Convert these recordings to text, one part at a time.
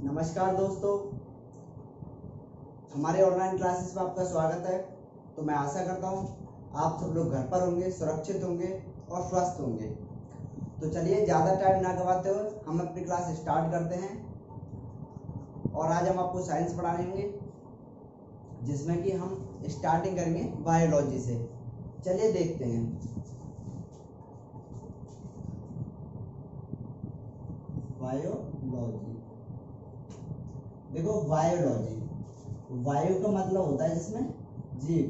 नमस्कार दोस्तों, हमारे ऑनलाइन क्लासेस में आपका स्वागत है। तो मैं आशा करता हूँ आप सब लोग घर पर होंगे, सुरक्षित होंगे और स्वस्थ होंगे। तो चलिए ज़्यादा टाइम ना गवाते हुए हम अपनी क्लास स्टार्ट करते हैं। और आज हम आपको साइंस पढ़ाने होंगे, जिसमें कि हम स्टार्टिंग करेंगे बायोलॉजी से। चलिए देखते हैं। बायोलॉजी, देखो बायोलॉजी, वायु का मतलब होता है जिसमें जीव,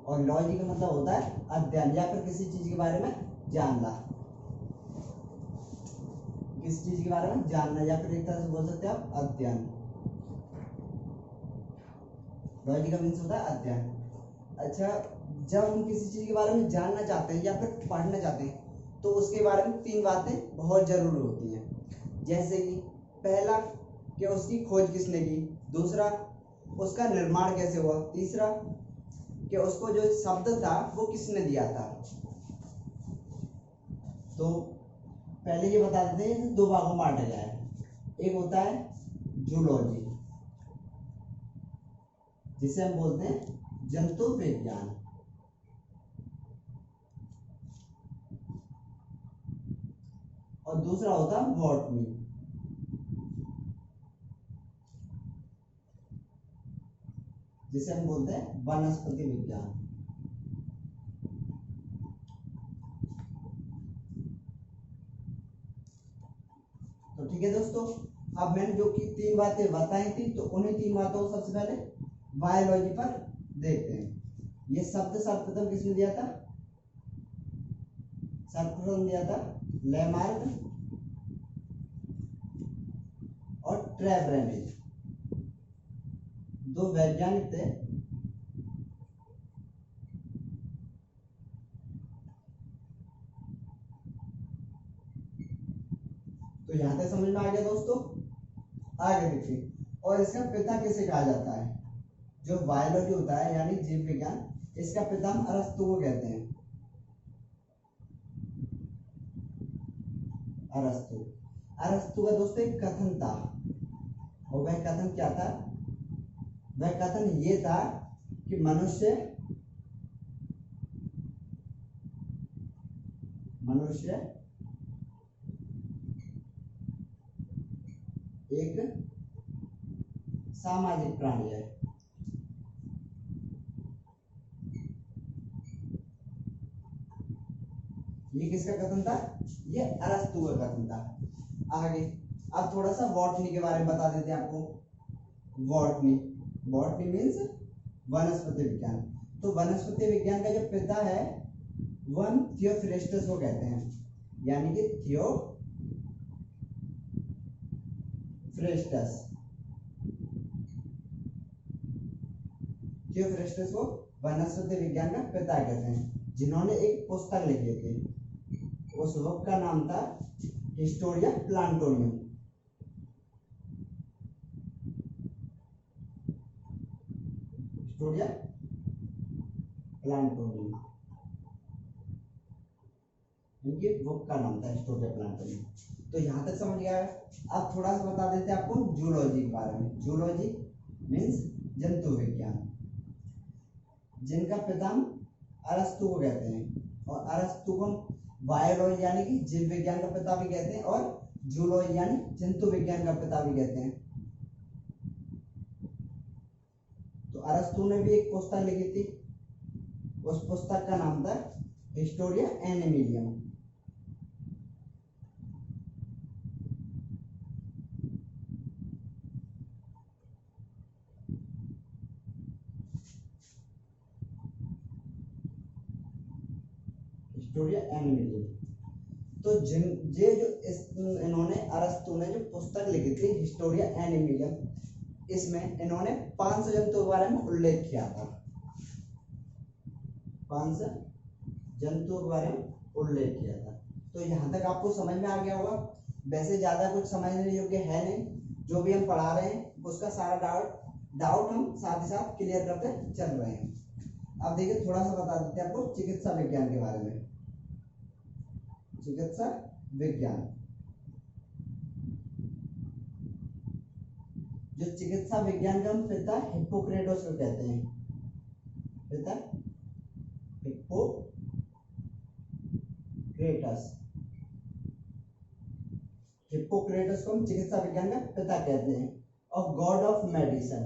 और लॉजी का मतलब होता है अध्ययन या फिर किसी चीज के बारे में जानना। किसी चीज के बारे में जानना या फिर एक तरह से बोल सकते हैं आप अध्ययन। लॉजी का मीन्स होता है अध्ययन। अच्छा, जब हम किसी चीज के बारे में जानना चाहते हैं या फिर पढ़ना चाहते हैं तो उसके बारे में तीन बातें बहुत जरूरी होती हैं। जैसे कि पहला कि उसकी खोज किसने की, दूसरा उसका निर्माण कैसे हुआ, तीसरा कि उसको जो शब्द था वो किसने दिया था। तो पहले ये बता देते हैं, दो भागों में बांटा गया है। एक होता है जूलॉजी, जिसे हम बोलते हैं जंतु विज्ञान, और दूसरा होता है बॉटनी, जिसे हम बोलते हैं वनस्पति विज्ञान। तो ठीक है दोस्तों, अब मैंने जो कि तीन बातें बताई थी, तो उन्हीं तीन बातों को सबसे पहले बायोलॉजी पर देखते हैं। ये शब्द सर्वप्रथम किसने दिया था? सर्वप्रथम दिया था लेमार्क और ट्रेवरेनिज, दो वैज्ञानिक थे। तो यहां तक समझ में आ गया दोस्तों। आगे देखिए, और इसका पिता किसे कहा जाता है? जो बायोलॉजी होता है यानी जीव विज्ञान, इसका पिता हम अरस्तु को कहते हैं। अरस्तु, अरस्तु का दोस्तों एक कथन था, और वह कथन क्या था? वह कथन ये था कि मनुष्य एक सामाजिक प्राणी है। ये किसका कथन था? ये अरस्तु का कथन था। आगे अब थोड़ा सा बॉटनी के बारे में बता देते हैं आपको। बॉटनी, बॉटनी मीन्स वनस्पति विज्ञान। तो वनस्पति विज्ञान का जो पिता है वह थियोफ्रेस्टस को कहते हैं, यानी कि थियोफ्रेस्टस को वनस्पति विज्ञान का पिता कहते हैं, जिन्होंने एक पुस्तक लिखी थी। उस बुक का नाम था हिस्टोरिया प्लांटोनियम। हिस्टोरिया प्लांटोनियम, इनकी बुक का नाम था हिस्टोरिया प्लांटोनियम। तो यहाँ तक समझ गया है। अब थोड़ा सा बता देते हैं आपको जूलॉजी के बारे में। जूलॉजी मीन्स जंतु विज्ञान, जिनका पिता अरस्तु को कहते हैं, और अरस्तु को बायोलॉजी यानी कि जीव विज्ञान का पिता भी कहते हैं, और जूलॉजी यानी जंतु विज्ञान का पिता भी कहते हैं। तो अरस्तु ने भी एक पुस्तक लिखी थी, उस पुस्तक का नाम था हिस्टोरिया एनिमिलियम। हिस्टोरिया एनिमिलियम। तो ये जो इन्होंने अरस्तु ने जो पुस्तक लिखी थी हिस्टोरिया एनिमिलियम, इसमें इन्होंने 500 जंतुओं के बारे में उल्लेख किया था। 500 जंतुओं के बारे में उल्लेख किया था। तो यहाँ तक आपको समझ में आ गया होगा। वैसे ज्यादा कुछ समझने योग्य है नहीं, जो भी हम पढ़ा रहे हैं उसका सारा डाउट हम साथ ही साथ क्लियर करते चल रहे हैं। अब देखिए, थोड़ा सा बता देते हैं आपको चिकित्सा विज्ञान के बारे में। चिकित्सा विज्ञान, जो चिकित्सा विज्ञान का हम पिता हिप्पोक्रेटस को कहते हैं, पिता हिप्पोक्रेटस, हिप्पोक्रेटस को हम चिकित्सा विज्ञान का पिता कहते हैं। और God of medicine,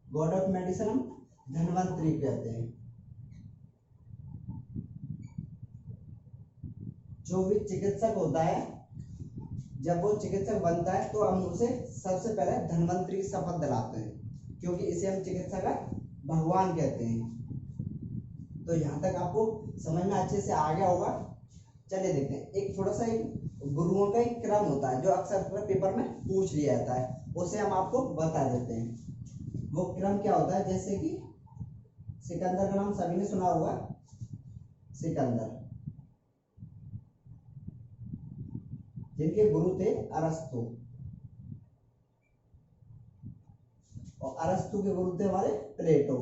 God of medicine हम धन्वंतरी कहते हैं। जो भी चिकित्सक होता है, जब वो चिकित्सक बनता है तो हम उसे सबसे पहले धन्वंतरी की शपथ दिलाते हैं, क्योंकि इसे हम चिकित्सा का भगवान कहते हैं। तो यहाँ तक आपको समझ में अच्छे से आ गया होगा। चलिए देखते हैं, एक थोड़ा सा एक गुरुओं का एक क्रम होता है जो अक्सर पेपर में पूछ लिया जाता है, उसे हम आपको बता देते हैं। वो क्रम क्या होता है, जैसे कि सिकंदर का नाम सभी ने सुना होगा, सिकंदर, जिनके गुरु थे अरस्तु, और अरस्तु के गुरु थे हमारे प्लेटो,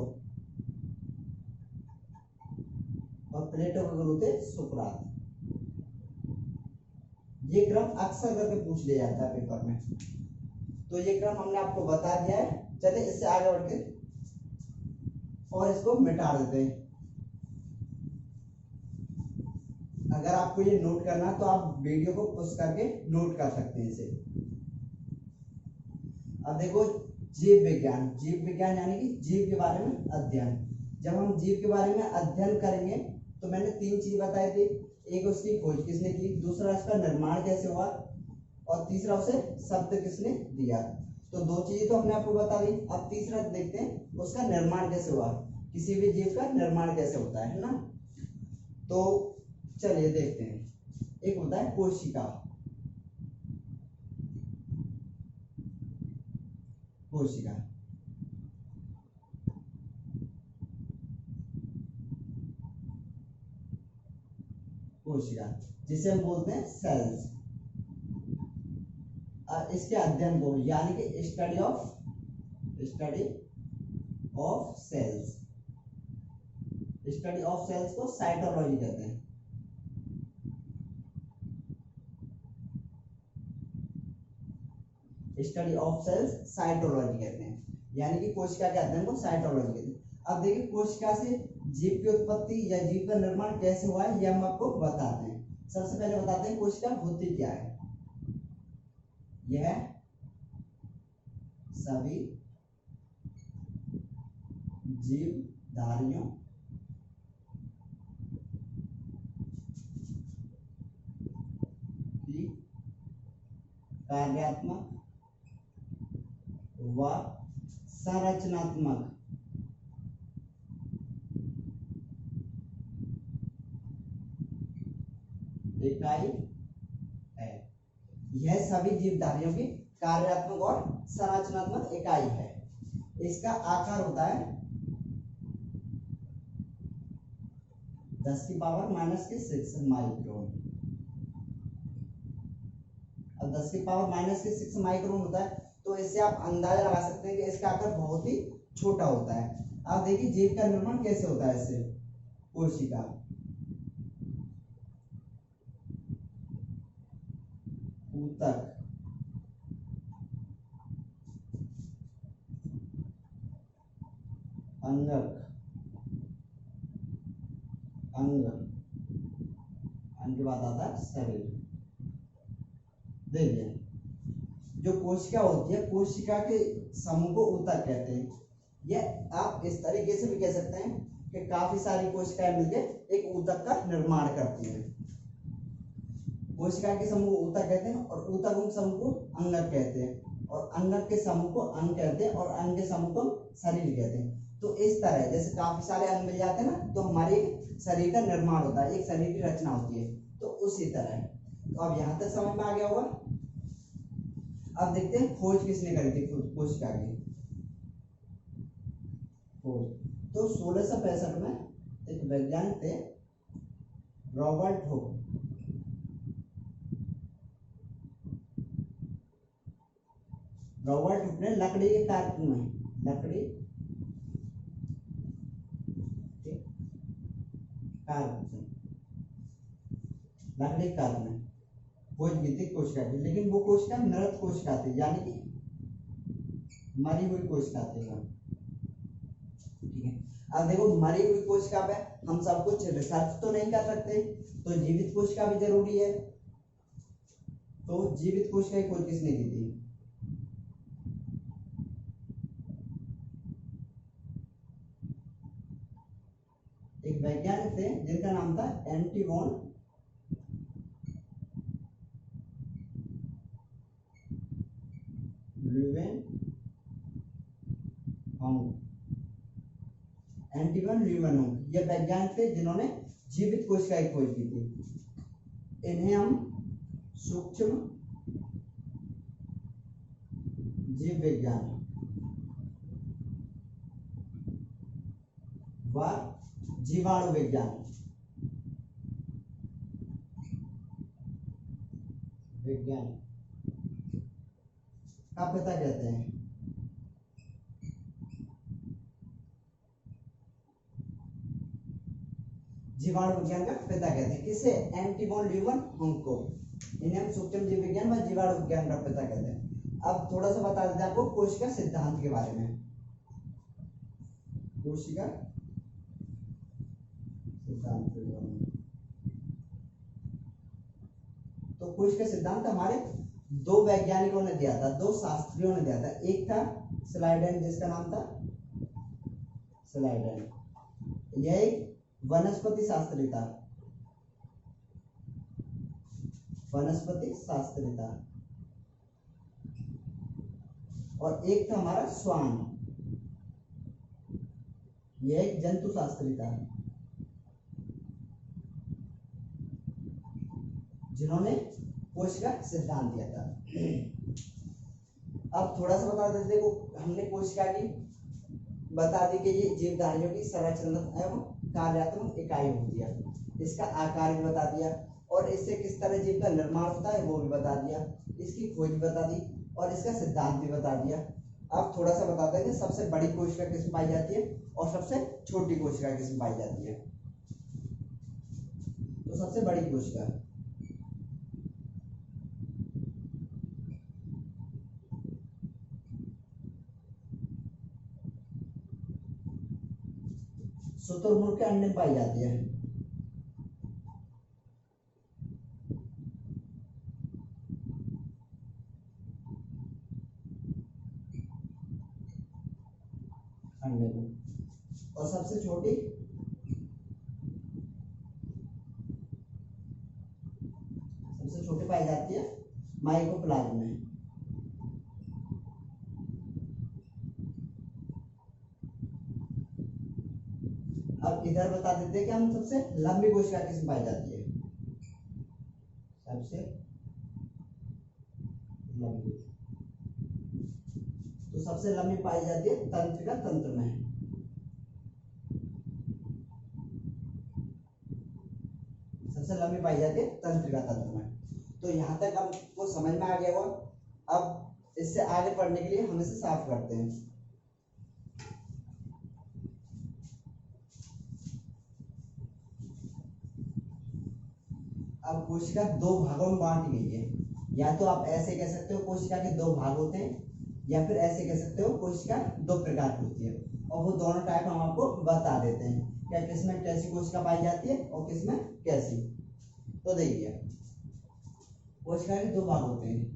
और प्लेटो के गुरु थे सुकरात। ये क्रम अक्सर करके पूछ लिया जाता है पेपर में, तो ये क्रम हमने आपको बता दिया है। चलिए इससे आगे बढ़ के और इसको मिटा देते हैं। अगर आपको ये नोट करना है तो आप वीडियो को पॉज करके नोट कर सकते हैं इसे। अब देखो, जीव विज्ञान, जीव विज्ञान यानी कि जीव के बारे में अध्ययन। जब हम जीव के बारे में अध्ययन करेंगे तो मैंने 3 चीज बताई थी, एक उसकी खोज किसने की, दूसरा उसका निर्माण कैसे हुआ, और तीसरा उसे शब्द किसने दिया। तो 2 चीजें तो हमने आपको बता दी। अब तीसरा देखते हैं उसका निर्माण कैसे हुआ, किसी भी जीव का निर्माण कैसे होता है ना। तो चलिए देखते हैं। एक होता है कोशिका, कोशिका, कोशिका जिसे हम बोलते हैं सेल्स। इसके अध्ययन को यानी कि study of cells, study of cells को साइटोलॉजी कहते हैं। स्टडी ऑफ सेल्स साइटोलॉजी कहते हैं, यानी कि कोशिका के अध्ययन को साइटोलॉजी कहते हैं। अब देखिए, कोशिका से जीव की उत्पत्ति या जीव का निर्माण कैसे हुआ है, ये हम आपको बताते हैं। सबसे पहले बताते हैं कोशिका होती क्या है। यह सभी जीवधारियों की कार्यात्मक व संरचनात्मक इकाई है। यह सभी जीवधारियों की कार्यात्मक और संरचनात्मक इकाई है। इसका आकार होता है 10⁻⁻⁶ माइक्रोन। अब 10⁻⁻⁶ माइक्रोन होता है, तो इससे आप अंदाजा लगा सकते हैं कि इसका आकार बहुत ही छोटा होता है। अब देखिए जीव का निर्माण कैसे होता है इससे। कोशिका, ऊतक, अंगक, अंग, अंग के बाद आता है शरीर। देखिए, जो कोशिका होती है, कोशिका के समूह को ऊतक कहते हैं। यह आप इस तरीके से भी कह सकते हैं कि काफी सारी कोशिकाएं मिलकर एक ऊतक का निर्माण करती हैं। कोशिका के समूह को ऊतक कहते हैं, और ऊतकों के समूह को अंगक कहते हैं, और अंगक के समूह को अंग कहते हैं, और अंग के समूह को शरीर कहते हैं। तो इस तरह जैसे काफी सारे अंग मिल जाते हैं ना, तो हमारे शरीर का निर्माण होता है, एक शरीर की रचना होती है। तो उसी तरह तो अब यहाँ तक समझ में आ गया होगा। अब देखते हैं खोज किसने करी थी कोशिका की खोज। तो 1665 में एक वैज्ञानिक थे, रॉबर्ट हुक। रॉबर्ट हुक ने लकड़ी के कारक में, लकड़ी कारक में, खोज की थी कोशिका की, लेकिन वो कोशिका मृत कोशिका थी, यानी कि मरी हुई कोशिका थी वो। ठीक है, अब देखो मरी हुई कोशिका पे हम सब कुछ रिसर्च तो नहीं कर सकते, तो जीवित कोशिका भी जरूरी है। तो जीवित कोशिका की खोज किसने की थी? एक वैज्ञानिक थे जिनका नाम था एंटी वॉन ल्यूवेनहोंग। ये वैज्ञानिक थे जिन्होंने जीवित कोशिका की खोज की थी। इन्हें हम सूक्ष्म जीव विज्ञान व जीवाणु विज्ञान का पिता कहते हैं। जीवाणु विज्ञान का पिता कहते हैं किसे? एंटी वॉन ल्यूवेनहोंग को। इन्हें हम सूक्ष्म जीव विज्ञान व जीवाणु विज्ञान का पिता कहते हैं। अब थोड़ा सा बता देते हैं आपको कोशिका सिद्धांत के बारे में। कोशिका सिद्धांत के बारे में, तो कोशिका सिद्धांत हमारे दो वैज्ञानिकों ने दिया था, दो शास्त्रियों ने दिया था। एक था स्लाइडेन, जिसका नाम था स्लाइडेन, यह एक वनस्पति शास्त्री था, वनस्पति शास्त्री था। और एक था हमारा स्वान, यह एक जंतु शास्त्री था, जिन्होंने कोशिका सिद्धांत दिया था। अब थोड़ा सा बता देते, देखो हमने कोशिका की बता दी कि ये जीवधारियों की संरचनात्मक एवं कार्यात्मक इकाई होती है, इसका आकार भी बता दिया, और इससे किस तरह जीव का निर्माण होता है वो भी बता दिया, इसकी खोज भी बता दी, और इसका सिद्धांत भी बता दिया। अब थोड़ा सा बताते हैं कि सबसे बड़ी कोशिका किसमें पाई जाती है और सबसे छोटी कोशिका किसमें पाई जाती है। तो सबसे बड़ी कोशिका शुतुरमुर्ग के अंडे में पाई जाती है। अंडे में। और सबसे छोटी पाई जाती है माइकोप्लाज्म में। अब इधर बता देते हैं कि हम सबसे लंबी कोशिका किसमें पाई जाती है। सबसे लंबी, तो सबसे लंबी पाई जाती है तंत्रिका तंत्र में। सबसे लंबी पाई जाती है तंत्रिका तंत्र में। तो यहाँ तक आपको समझ में आ गया होगा। अब इससे आगे पढ़ने के लिए हम इसे साफ करते हैं। अब कोशिका दो भागों में बांट गई है। या तो आप ऐसे कह सकते हो कोशिका के दो भाग होते हैं, या फिर ऐसे कह सकते हो कोशिका दो प्रकार की होती है, और वो दोनों टाइप हम आपको बता देते हैं क्या किसमें कैसी कोशिका पाई जाती है और किसमें कैसी। तो देखिए कोशिका के दो भाग होते हैं।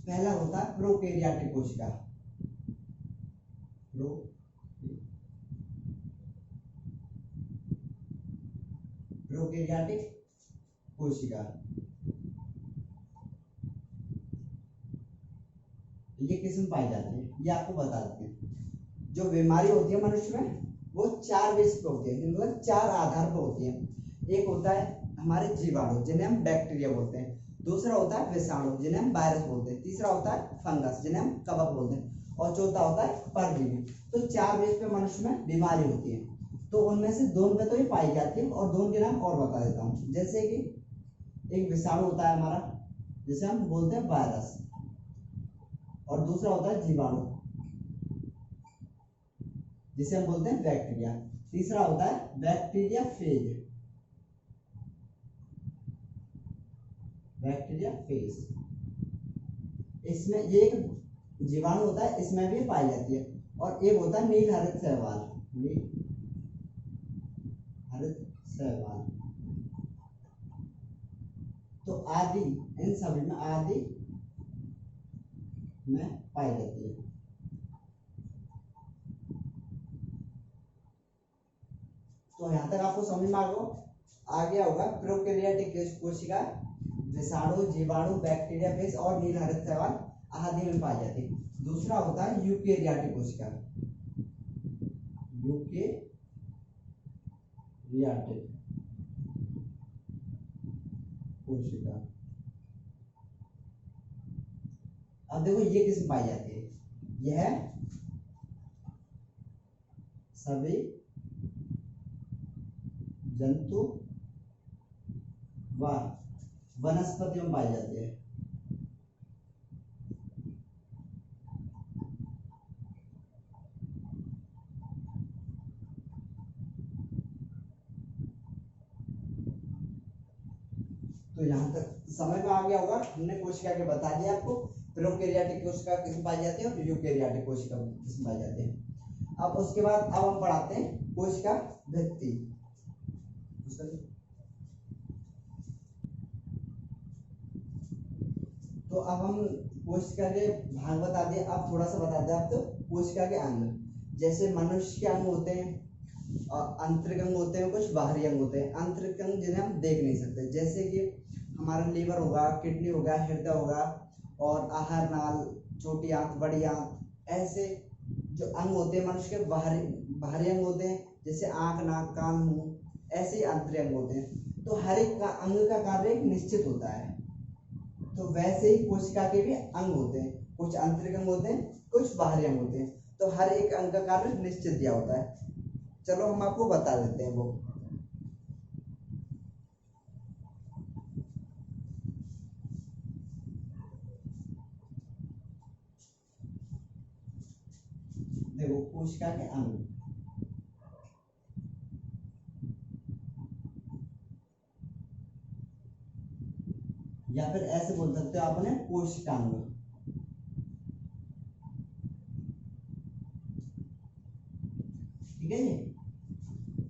पहला होता है प्रोकैरियोटिक कोशिका। प्रोकैरियोटिक कोशिका ये किस्म पाई जाती है, ये आपको बता देते हैं। जो बीमारी होती है मनुष्य में वो चार बेस पे होती है, मतलब चार आधार पे होती है। एक होता है हमारे जीवाणु जिन्हें हम बैक्टीरिया बोलते हैं, दूसरा होता है विषाणु जिन्हें हम वायरस बोलते हैं, तीसरा होता है फंगस जिन्हें हम कवक बोलते हैं, और चौथा होता है परजीवी। तो चार बेस पे मनुष्य में बीमारी होती है। तो उनमें से दोनों पे तो ये पाई जाती है, और दोनों के नाम और बता देता हूँ। जैसे कि एक विषाणु होता है हमारा, जिसे हम बोलते हैं वायरस, और दूसरा होता है जीवाणु जिसे हम बोलते हैं बैक्टीरिया। तीसरा होता है बैक्टीरिया फेज, बैक्टीरिया फेज। इसमें ये एक जीवाणु होता है, इसमें भी पाई जाती है। और एक होता है नील हरित शैवाल, नील हरित शैवाल। तो आदि, इन सभी में आदि में पाई जाती है। तो यहां तक आपको समझ में आ गया होगा। प्रोकैरियोटिक कोशिका विषाणु, जीवाणु, बैक्टीरिया फेज और नील हरित शैवाल आदि में पाई जाती है। दूसरा होता है यूकेरियोटिक कोशिका, यूकेरियोटिक। कोशिका, अब देखो ये किसमें पाई जाती है? यह सभी जंतु व वनस्पतियों में पाई जाती है। तो यहाँ तक समझ में आ गया होगा। हमने कोशिका के बता दिया आपको, प्रोकैरियोटिक कोशिका किसमें पाई जाती है और यूकेरियोटिक कोशिका किसमें पाई जाती है। अब उसके बाद अब हम पढ़ाते हैं कोशिका भित्ति। तो अब हम कोशिका के भाग बता दिए, अब थोड़ा सा बता दें आपको कोशिका के अंग। जैसे मनुष्य के अंग होते हैं, आंतरिक अंग होते हैं, कुछ बाहरी अंग होते हैं। आंतरिक अंग जिन्हें हम देख नहीं सकते, जैसे कि हमारा लीवर होगा, किडनी होगा, हृदय होगा, और आहार नाल, छोटी आंत, बड़ी आंत, ऐसे जो अंग होते हैं मनुष्य के बाहरी अंग होते हैं, जैसे आंख, नाक, कान, मुंह, ऐसे आंतरिक अंग होते हैं। तो हर एक का अंग का कार्य एक निश्चित होता है। तो वैसे ही कोशिका के भी अंग होते हैं, कुछ आंतरिक अंग होते हैं, कुछ बाहरी अंग होते हैं। तो हर एक अंग का कार्य निश्चित दिया होता है। चलो हम आपको बता देते हैं वो। देखो कोशिका के अंग, या फिर ऐसे बोल सकते हो आपने कोशिकांग। ठीक है जी।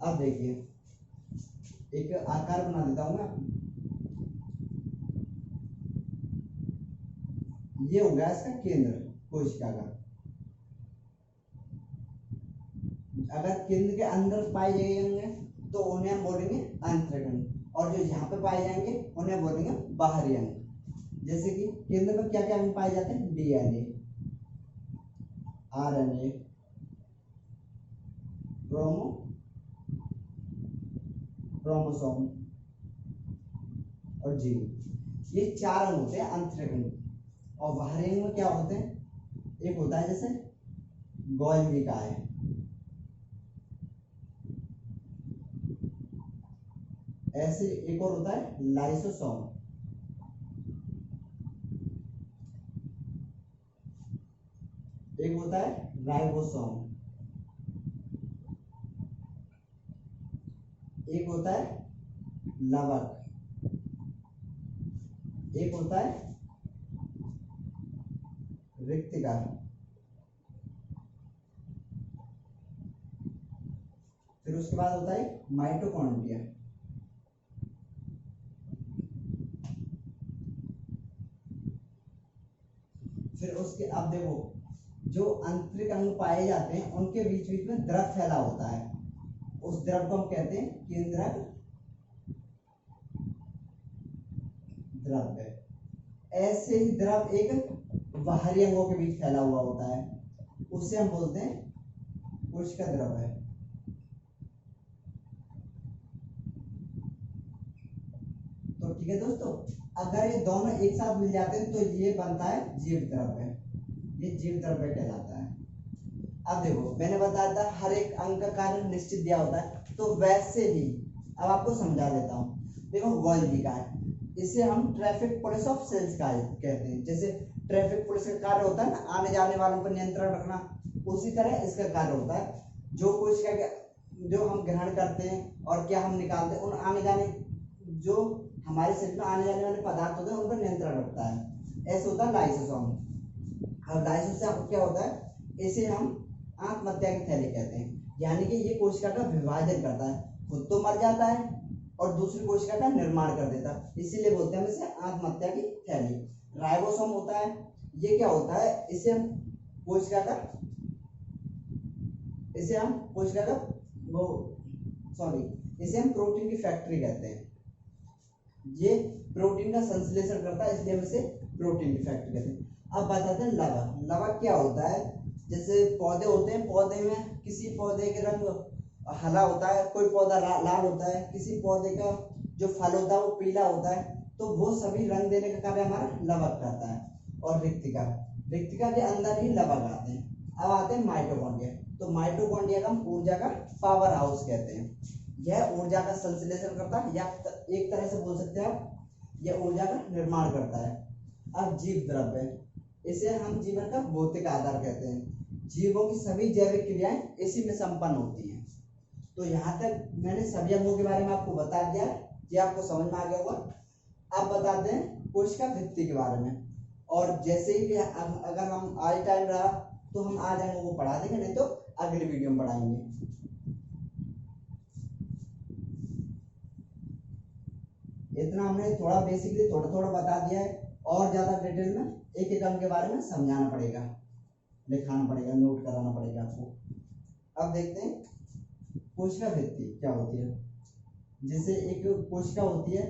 अब देखिए एक आकार बना देता हूं मैं। ये हो गया इसका केंद्र कोशिका का। अगर केंद्र के अंदर पाए जाएंगे तो उन्हें हम बोलेंगे आंतरिक अंग, और जो यहाँ पे पाए जाएंगे उन्हें बोलेंगे बाहरी अंग। जैसे कि केंद्र में क्या क्या अंग पाए जाते हैं? डीएनए, आरएनए, क्रोमोसोम और जीन। ये चार अंग होते हैं आंतरिक अंग। और बाहरी अंग में क्या होते हैं? एक होता है जैसे गोल्गी का है, ऐसे एक और होता है लाइसोसोम, एक होता है राइबोसोम, एक होता है लवक, एक होता है रिक्तिका, फिर उसके बाद होता है माइटोकॉन्ड्रिया। फिर उसके अब देखो जो आंतरिक अंग पाए जाते हैं उनके बीच बीच में द्रव फैला होता है, उस द्रव को हम कहते हैं केंद्रक द्रव। ऐसे ही द्रव एक बाहरी अंगों के बीच फैला हुआ होता है, उसे हम बोलते हैं कोशिका द्रव है। तो ठीक है दोस्तों, अगर ये दोनों एक साथ मिल जाते हैं तो ये बनता है जीव द्रव्य, ये जीव द्रव्य कहलाता है। अब देखो मैंने बताया था हर एक अंग का कार्य निश्चित दिया होता है, तो वैसे ही अब आपको समझा देता हूँ। देखो गोल्गी का है, इसे हम ट्रैफिक पुलिस ऑफ सेल्स का कहते हैं। जैसे ट्रैफिक पुलिस का कार्य होता है ना आने जाने वालों पर नियंत्रण रखना, उसी तरह इसका कार्य होता है। जो कोशिका जो हम ग्रहण करते हैं और क्या हम निकालते हैं, उन आने जाने जो हमारे शरीर में आने जाने वाले पदार्थ होते हैं उन पर नियंत्रण रखता है। ऐसा होता है लाइसोसोम। अब लाइसोसोम से क्या होता है, इसे हम आत्महत्या की थैली कहते हैं। यानी कि ये कोशिका का विभाजन करता है, खुद तो मर जाता है और दूसरी कोशिका का निर्माण कर देता है, इसीलिए बोलते हैं हम इसे आत्महत्या की थैली। राइबोसोम होता है, ये क्या होता है, इसे हम कोशिका का वो इसे हम प्रोटीन की फैक्ट्री कहते हैं। ये प्रोटीन का संश्लेषण करता है, इसलिए हम इसे प्रोटीन की फैक्ट्री कहते हैं। अब बताते हैं लवा। लवा क्या होता है, जैसे पौधे होते हैं, पौधे में किसी पौधे के रंग हरा होता है, कोई पौधा लाल होता है, किसी पौधे का जो फल होता है वो पीला होता है, तो वो सभी रंग देने का कार्य हमारा लवक करता है। और रिक्तिका, रिक्तिका के अंदर ही लवक आते हैं। अब आते हैं माइटोकॉन्ड्रिया। तो माइटोकॉन्ड्रिया का हम ऊर्जा का पावर हाउस कहते हैं। यह ऊर्जा का संश्लेषण करता है, या एक तरह से बोल सकते हैं आप यह ऊर्जा का निर्माण करता है। अब जीव द्रव्य, इसे हम जीवन का भौतिक आधार कहते हैं। जीवों की सभी जैविक क्रियाएं इसी में संपन्न होती हैं। तो यहाँ तक मैंने सभी अंगों के बारे में आपको बता दिया, ये आपको समझ में आ गया होगा। अब बताते हैं कोशिका भित्ति के बारे में। और जैसे ही अगर हम आज टाइम रहा तो हम आज अंगों को पढ़ा देंगे, नहीं तो अगली वीडियो में पढ़ाएंगे। इतना हमने थोड़ा बेसिकली थोड़ा बता दिया है, और ज्यादा डिटेल में एक एक अंग के बारे में समझाना पड़ेगा, लिखाना पड़ेगा, नोट कराना पड़ेगा आपको। अब देखते हैं कोशिका भित्ति क्या होती है। जैसे एक कोशिका होती है,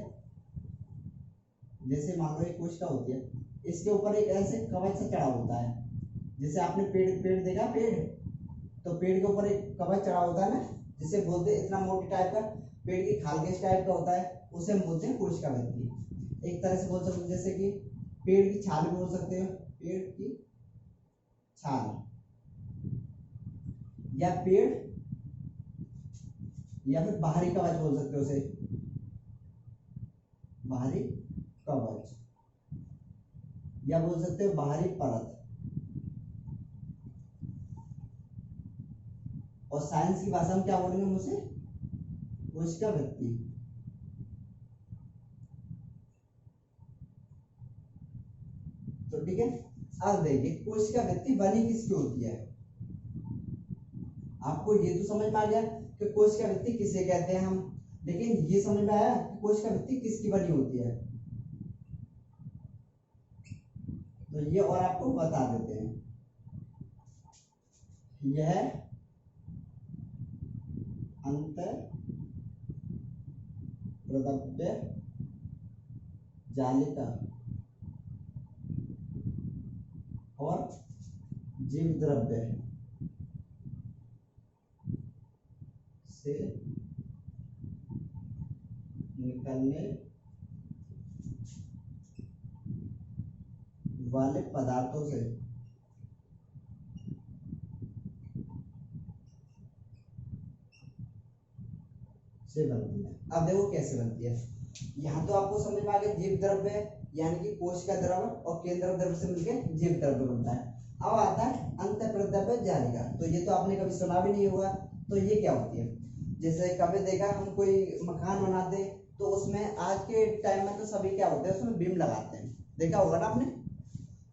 जैसे मान लो एक कोशिका होती है, इसके ऊपर एक ऐसे कवच से चढ़ा होता है। जैसे आपने पेड़ देखा, पेड़ तो पेड़ के ऊपर एक कवच चढ़ा होता है ना, जिसे बोलते हैं इतना मोटे टाइप का, पेड़ की खाल के टाइप का होता है, उसे हम बोलते हैं कोशिका भित्ति। एक तरह से बोल सकते हैं जैसे कि पेड़ की छाल भी बोल सकते हो, पेड़ की छाल, या पेड़, या फिर बाहरी कवच बोल सकते हो उसे, बाहरी कवच, या बोल सकते हो बाहरी परत। और साइंस की भाषा में क्या बोलेंगे हम उसे, कोशिका भित्ति। तो ठीक है, अब देखिए कोशिका भित्ति बनी किसकी होती है। आपको ये तो समझ में आ गया कि कोशिका भित्ति किसे कहते हैं हम, लेकिन ये समझ में आया कि कोशिका भित्ति किसकी बनी होती है। तो ये और आपको बता देते हैं, यह अंतःप्रद्रव्य जालिका और जीव द्रव्य से निकलने वाले पदार्थों से बनती है। अब देखो कैसे बनती है। यहाँ तो आपको समझ में आ गया, जीव द्रव्य यानी कि कोशिका द्रव्य और केंद्र द्रव्य से मिलकर जीव द्रव्य बनता है। अब आता है अंतःप्रद्रव्य जालिका। तो ये तो आपने कभी सुना भी नहीं होगा। तो ये क्या होती है, जैसे कभी देखा हम कोई मकान बनाते तो उसमें आज के टाइम में तो सभी क्या होते हैं, उसमें बीम लगाते हैं, देखा होगा ना आपने।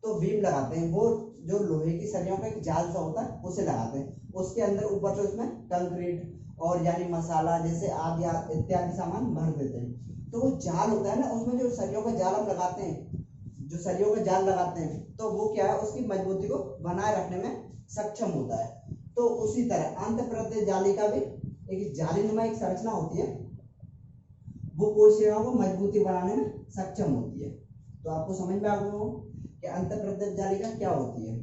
तो बीम लगाते हैं, वो जो लोहे की सरियों का एक जाल सा होता है उसे लगाते हैं, उसके अंदर ऊपर से उसमें कंक्रीट और यानी मसाला जैसे आदि इत्यादि सामान भर देते हैं। तो वो जाल होता है ना, उसमें जो सरियों का जाल हम लगाते हैं, जो सरियों का जाल लगाते हैं, तो वो क्या है, उसकी मजबूती को बनाए रखने में सक्षम होता है। तो उसी तरह अंतःप्रद्रव्य जालिका भी एक जालीनुमा एक संरचना होती है, वो कोशिकाओं को मजबूती बनाने में सक्षम होती है। तो आपको समझ में आ गया हो कि अंतःप्रद्रव्य जालिका क्या होती है।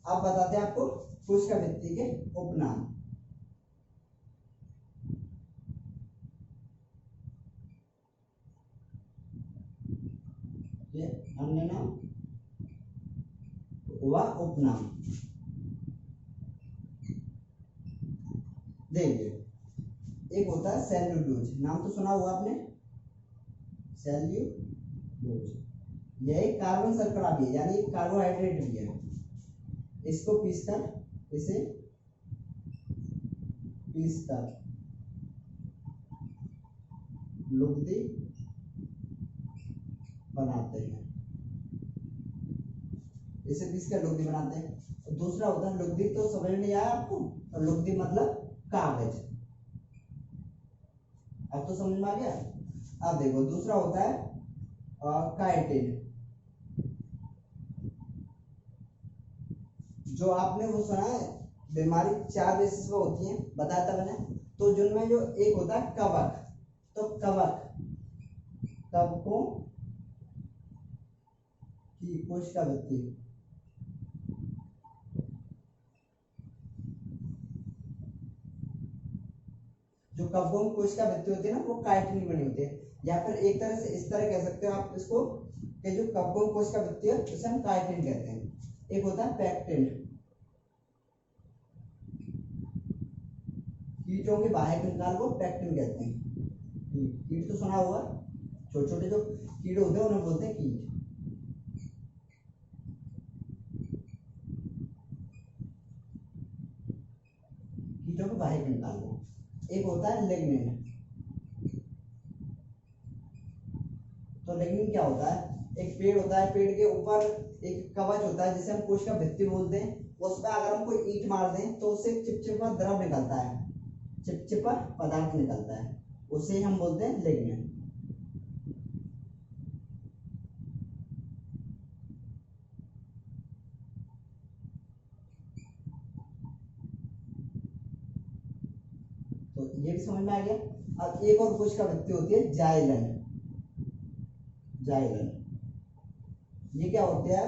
अब बताते हैं आपको कोशिका भित्ति के उपनाम। ये अन्य नाम व उपनाम। देखिए एक होता है सेल्यूलोज, नाम तो सुना होगा आपने, सेल्यूलोज, यह एक कार्बन शर्करा भी है, यानी कार्बोहाइड्रेट भी है। इसको पीसकर इसे पीसकर लुगदी बनाते हैं, इसे पीसकर लुगदी बनाते हैं। और दूसरा होता है लुगदी, तो समझ में नहीं आया आपको? तो लुगदी मतलब कागज, अब तो समझ में आ गया। अब देखो दूसरा होता है काइटिन, जो आपने वो सुना है बीमारी 4 बेसिस पे होती है, बताया था मैंने। तो जिनमें जो एक होता है कवक, तो कवकों की कोशिका वृद्धि, जो कवकों की कोशिका वृद्धि होती है ना, वो काइटिन की बनी होती है। या फिर एक तरह से इस तरह कह सकते हो आप इसको कि जो कवकों की कोशिका वृद्धि है उसे हम काइटिन कहते हैं। एक होता है पैक्टिन, कीटों के बाह्य कंकाल को पैक्टिन कहते हैं। कीट तो सुना होगा, छोटे छोटे जो कीड़े होते हैं उन्हें बोलते हैं कीट। कीटों के बाह्य कंकाल को। एक होता है लिग्निन, तो लिग्निन क्या होता है? एक पेड़ होता है, पेड़ के ऊपर एक कवच होता है जिसे हम कोशिका भित्ति बोलते हैं। उस पर अगर हम कोई ईंट मार दें तो उससे चिपचिपा द्रव निकलता है, चिपचिपा पदार्थ निकलता है, उसे हम बोलते हैं लिग्निन। तो ये भी समझ में आ गया। अब एक और कोशिका वृत्ति होती है जाइलन। जाइलन ये क्या होता है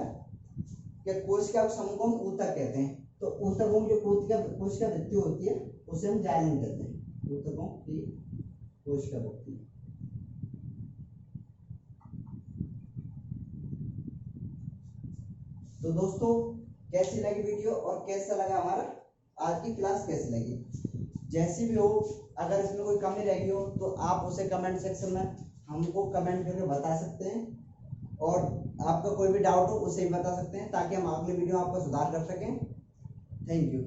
कि कोशिका समूह को हम ऊतक कहते हैं। तो ऊतकों की जो कोशिका वृत्ति होती है उसे हम जाइलन कहते हैं, ऊतकों की कोशिका वृत्ति। तो दोस्तों कैसी लगी वीडियो और कैसा लगा हमारा आज की क्लास, कैसी लगी? जैसी भी हो, अगर इसमें कोई कमी रह गई हो तो आप उसे कमेंट सेक्शन में हमको कमेंट करके बता सकते हैं, और आपका कोई भी डाउट हो उसे भी बता सकते हैं, ताकि हम अगले वीडियो में आपका सुधार कर सकें। Thank you.